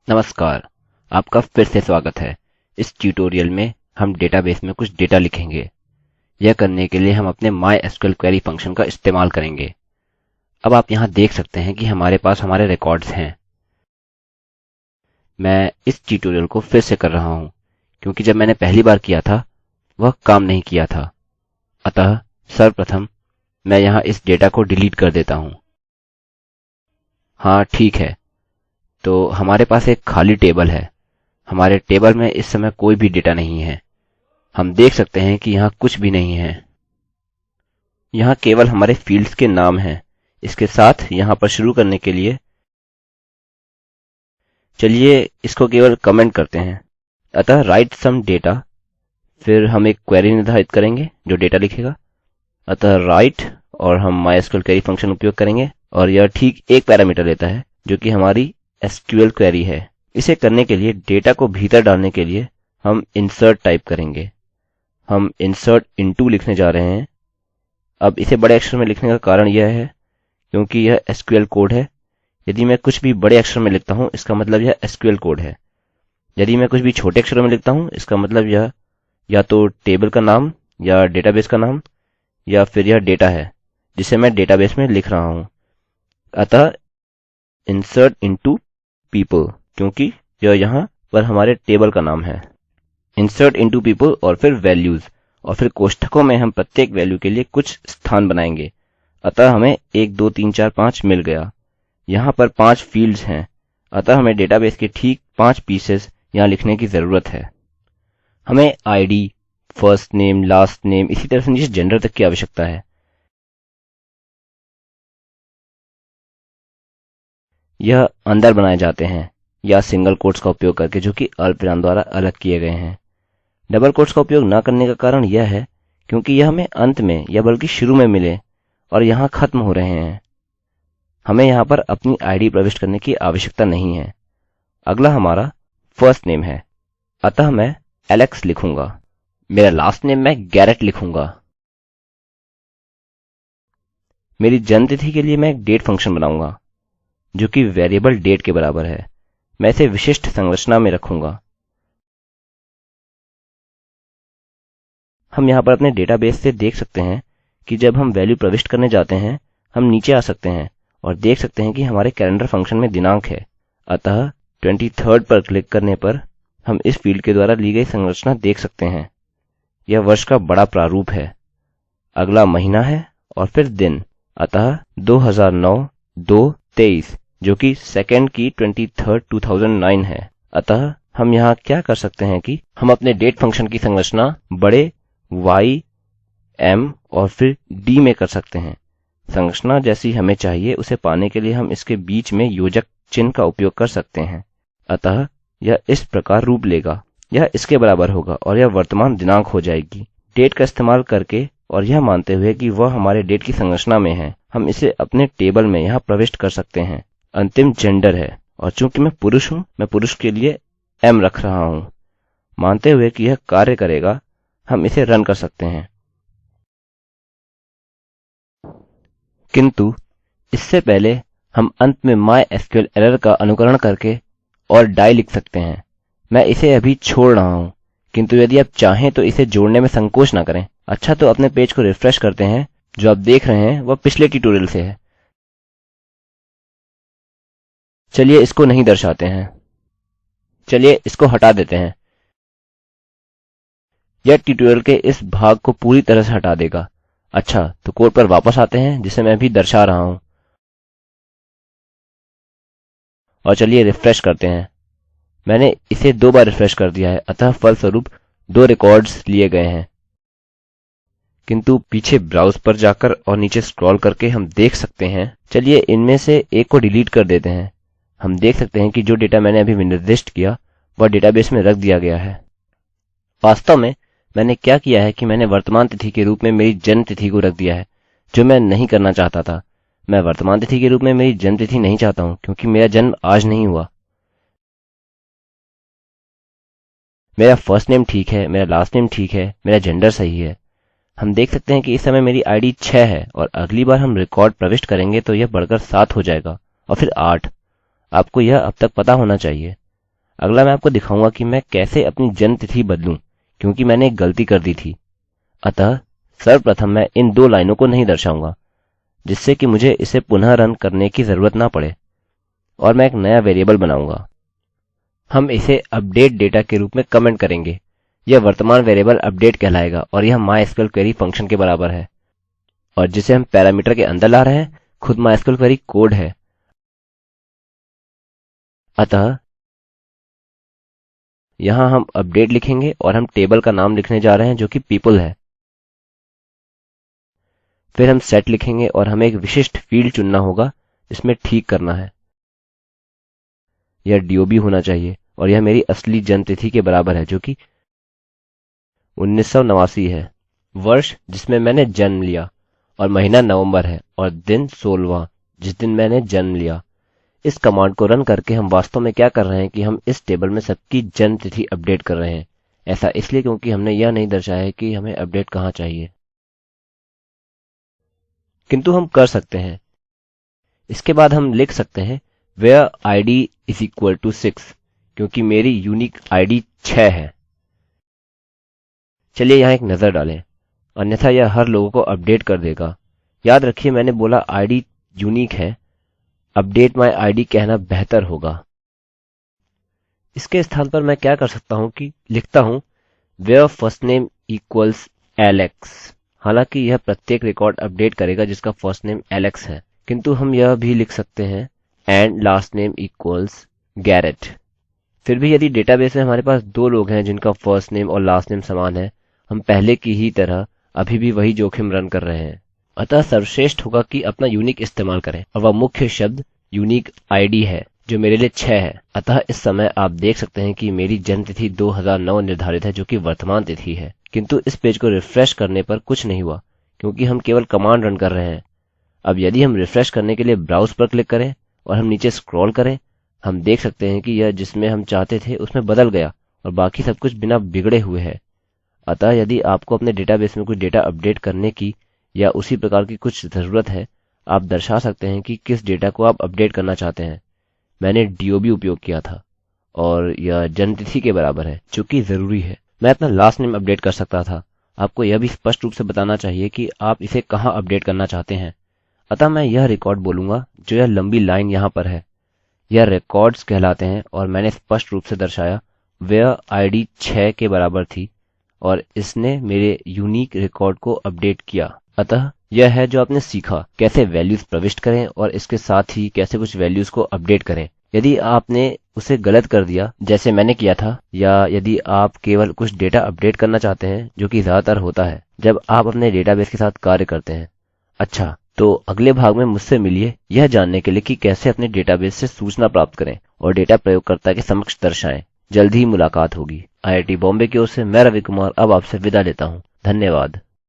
नमस्कार, आपका फिर से स्वागत है। इस ट्यूटोरियल में हम डेटाबेस में कुछ डेटा लिखेंगे। यह करने के लिए हम अपने MySQL क्वेरी फंक्शन का इस्तेमाल करेंगे। अब आप यहाँ देख सकते हैं कि हमारे पास हमारे रिकॉर्ड्स हैं। मैं इस ट्यूटोरियल को फिर से कर रहा हूँ क्योंकि जब मैंने पहली बार किया था वह काम नहीं किया था। अतः सर्वप्रथम मैं यहाँ इस डेटा को डिलीट कर देता हूँ। हाँ, ठीक है। तो हमारे पास एक खाली टेबल है। हमारे टेबल में इस समय कोई भी डेटा नहीं है। हम देख सकते हैं कि यहाँ कुछ भी नहीं है। यहाँ केवल हमारे फील्ड्स के नाम हैं। इसके साथ यहाँ पर शुरू करने के लिए चलिए इसको केवल कमेंट करते हैं। अतः राइट सम डेटा, फिर हम एक क्वेरी निर्धारित करेंगे जो डेटा लिखेगा। अतः राइट और हम MySQL क्वेरी फंक्शन उपयोग करेंगे और यह ठीक एक पैरामीटर लेता है जो कि हमारी SQL क्वेरी है। इसे करने के लिए डेटा को भीतर डालने के लिए हम इंसर्ट टाइप करेंगे। हम इंसर्ट इनटू लिखने जा रहे हैं। अब इसे बड़े अक्षर में लिखने का कारण यह है क्योंकि यह SQL कोड है। यदि मैं कुछ भी बड़े अक्षर में लिखता हूँ इसका मतलब यह SQL कोड है। यदि मैं कुछ भी छोटे अक्षरों में लिखता हूँ इसका मतलब यह या तो टेबल का नाम या डेटाबेस का नाम या फिर यह डेटा है जिसे मैं डेटाबेस में लिख रहा हूँ। अतः इंसर्ट इनटू पीपल, क्योंकि यह यहाँ पर हमारे टेबल का नाम है। इंसर्ट इनटू पीपल और फिर वैल्यूज, और फिर कोष्ठकों में हम प्रत्येक वैल्यू के लिए कुछ स्थान बनाएंगे। अतः हमें 1 2 3 4 5 मिल गया। यहाँ पर 5 फील्ड्स हैं। अतः हमें डेटाबेस के ठीक 5 पीसेस यहाँ लिखने की जरूरत है। हमें ID, first name, last name, इसी तरह से नीचे जेंडर तक की आवश्यकता है। यह अंदर बनाए जाते हैं या सिंगल कोट्स का उपयोग करके जो कि अल्पविराम द्वारा अलग किए गए हैं। डबल कोट्स का उपयोग न करने का कारण यह है क्योंकि यह हमें अंत में या बल्कि शुरू में मिले और यहाँ खत्म हो रहे हैं। हमें यहाँ पर अपनी ID प्रविष्ट करने की आवश्यकता नहीं है। अगला हमारा फर्स्ट नेम है, अतः मैं एलेक्स लिखूंगा। मेरा लास्ट नेम मैं गैरेट लिखूंगा। मेरी जन्म तिथि के लिए मैं एक डेट फंक्शन बनाऊंगा जो कि वेरिएबल डेट के बराबर है। मैं इसे विशिष्ट संरचना में रखूंगा। हम यहाँ पर अपने डेटाबेस से देख सकते हैं कि जब हम वैल्यू प्रविष्ट करने जाते हैं हम नीचे आ सकते हैं और देख सकते हैं कि हमारे कैलेंडर फंक्शन में दिनांक है। अतः 23rd पर क्लिक करने पर हम इस फील्ड के द्वारा ली गई संरचना देख सकते हैं। यह वर्ष का बड़ा प्रारूप है। अगला महीना है और फिर दिन, अतः 2009-2-23 जो कि सेकंड की 23rd 2009 है। अतः हम यहाँ क्या कर सकते हैं कि हम अपने डेट फंक्शन की संरचना बड़े Y M और फिर D में कर सकते हैं। संरचना जैसी हमें चाहिए उसे पाने के लिए हम इसके बीच में योजक चिन्ह का उपयोग कर सकते हैं। अतः यह इस प्रकार रूप लेगा। यह इसके बराबर होगा और यह वर्तमान दिनांक हो जाएगी। डेट का इस्तेमाल करके और यह मानते हुए कि वह हमारे डेट की संरचना में है हम इसे अपने टेबल में यहाँ प्रविष्ट कर सकते हैं। अंतिम जेंडर है और चूंकि मैं पुरुष हूँ मैं पुरुष के लिए M रख रहा हूँ। मानते हुए कि यह कार्य करेगा हम इसे रन कर सकते हैं। किंतु इससे पहले हम अंत में MySQL एरर का अनुकरण करके और डाइ लिख सकते हैं। मैं इसे अभी छोड़ रहा हूँ किंतु यदि आप चाहें तो इसे जोड़ने में संकोच न करें। अच्छा, तो अपने पेज को रिफ्रेश करते हैं। जो आप देख रहे हैं वह पिछले ट्यूटोरियल से है। चलिए इसको नहीं दर्शाते हैं। चलिए इसको हटा देते हैं। यह ट्यूटोरियल के इस भाग को पूरी तरह से हटा देगा। अच्छा, तो कोड पर वापस आते हैं जिसे मैं अभी दर्शा रहा हूँ और चलिए रिफ्रेश करते हैं। मैंने इसे 2 बार रिफ्रेश कर दिया है, अतः फलस्वरूप 2 रिकॉर्ड्स लिए गए हैं। किंतु पीछे ब्राउज पर जाकर और नीचे स्क्रॉल करके हम देख सकते हैं। चलिए इनमें से एक को डिलीट कर देते हैं। हम देख सकते हैं कि जो डेटा मैंने अभी निर्दिष्ट किया वह डेटाबेस में रख दिया गया है। वास्तव में मैंने क्या किया है कि मैंने वर्तमान तिथि के रूप में मेरी जन्म तिथि को रख दिया है जो मैं नहीं करना चाहता था। मैं वर्तमान तिथि के रूप में मेरी जन्म तिथि नहीं चाहता हूँ क्योंकि मेरा जन्म आज नहीं हुआ। मेरा फर्स्ट नेम ठीक है, मेरा लास्ट नेम ठीक है, मेरा जेंडर सही है। हम देख सकते हैं कि इस समय मेरी ID 6 है और अगली बार हम रिकॉर्ड प्रविष्ट करेंगे तो यह बढ़कर 7 हो जाएगा और फिर 8। आपको यह अब तक पता होना चाहिए। अगला मैं आपको दिखाऊंगा कि मैं कैसे अपनी जन्म तिथि बदलूं, क्योंकि मैंने एक गलती कर दी थी। अतः सर्वप्रथम मैं इन 2 लाइनों को नहीं दर्शाऊंगा, जिससे कि मुझे इसे पुनः रन करने की जरूरत ना पड़े, और मैं एक नया वेरिएबल बनाऊंगा। हम इसे अपडेट डेटा के रूप में कमेंट करेंगे। यह वर्तमान वेरिएबल अपडेट कहलाएगा और यह MySQL क्वेरी फंक्शन के बराबर है, और जिसे हम पैरामीटर के अंदर ला रहे हैं खुद MySQL क्वेरी कोड है। अतः यहाँ हम अपडेट लिखेंगे और हम टेबल का नाम लिखने जा रहे हैं जो कि people है। फिर हम set लिखेंगे और हमें एक विशिष्ट फील्ड चुनना होगा जिसमें ठीक करना है। यह DOB होना चाहिए और यह मेरी असली जन्म तिथि के बराबर है जो कि 1989 है। वर्ष जिसमें मैंने जन्म लिया और महीना नवंबर है और दिन 16वां जिस दिन मैंने जन्म लिया। इस कमांड को रन करके हम वास्तव में क्या कर रहे हैं कि हम इस टेबल में सबकी जन्म तिथि अपडेट कर रहे हैं। ऐसा इसलिए क्योंकि हमने यह नहीं दर्शाया है कि हमें अपडेट कहाँ चाहिए, किंतु हम कर सकते हैं। इसके बाद हम लिख सकते हैं where id is equal to 6, क्योंकि मेरी यूनिक ID 6 है। चलिए यहाँ एक नज़र डालें, अन्यथा यह हर लोगों को अपडेट कर देगा। याद रखिए मैंने बोला ID यूनिक है, अपडेट माई ID कहना बेहतर होगा। इसके स्थान पर मैं क्या कर सकता हूँ कि लिखता हूँ where first name equals Alex। हालांकि यह प्रत्येक रिकॉर्ड अपडेट करेगा जिसका फर्स्ट नेम एलेक्स है, किंतु हम यह भी लिख सकते हैं and last name equals Garrett। फिर भी यदि डेटाबेस में हमारे पास 2 लोग हैं जिनका फर्स्ट नेम और लास्ट नेम समान है, हम पहले की ही तरह अभी भी वही जोखिम रन कर रहे हैं। अतः सर्वश्रेष्ठ होगा कि अपना यूनिक इस्तेमाल करें, और वह मुख्य शब्द यूनिक ID है जो मेरे लिए 6 है। अतः इस समय आप देख सकते हैं कि मेरी जन्म तिथि 2009 निर्धारित है जो कि वर्तमान तिथि है, किंतु इस पेज को रिफ्रेश करने पर कुछ नहीं हुआ क्योंकि हम केवल कमांड रन कर रहे हैं। अब यदि हम रिफ्रेश करने के लिए ब्राउज पर क्लिक करें और हम नीचे स्क्रॉल करें, हम देख सकते हैं कि यह जिसमें हम चाहते थे उसमें बदल गया और बाकी सब कुछ बिना बिगड़े हुए है। अतः यदि आपको अपने डेटाबेस में कुछ डेटा अपडेट करने की या उसी प्रकार की कुछ ज़रूरत है, आप दर्शा सकते हैं कि किस डेटा को आप अपडेट करना चाहते हैं। मैंने DOB उपयोग किया था और यह जन्म तिथि के बराबर है जो कि ज़रूरी है। मैं अपना लास्ट नेम अपडेट कर सकता था। आपको यह भी स्पष्ट रूप से बताना चाहिए कि आप इसे कहाँ अपडेट करना चाहते हैं। अतः मैं यह रिकॉर्ड बोलूँगा जो यह लंबी लाइन यहाँ पर है। यह रिकॉर्ड्स कहलाते हैं और मैंने स्पष्ट रूप से दर्शाया where ID 6 के बराबर थी और इसने मेरे यूनिक रिकॉर्ड को अपडेट किया। अतः यह है जो आपने सीखा, कैसे वैल्यूज प्रविष्ट करें और इसके साथ ही कैसे कुछ वैल्यूज को अपडेट करें। यदि आपने उसे गलत कर दिया जैसे मैंने किया था, या यदि आप केवल कुछ डेटा अपडेट करना चाहते हैं जो कि ज़्यादातर होता है जब आप अपने डेटाबेस के साथ कार्य करते हैं। अच्छा, तो अगले भाग में मुझसे मिलिए यह जानने के लिए कि कैसे अपने डेटाबेस से सूचना प्राप्त करें और डेटा प्रयोगकर्ता के समक्ष दर्शाएं। जल्द ही मुलाकात होगी। IIT बॉम्बे की ओर से मैं रवि कुमार अब आपसे विदा लेता हूँ। धन्यवाद।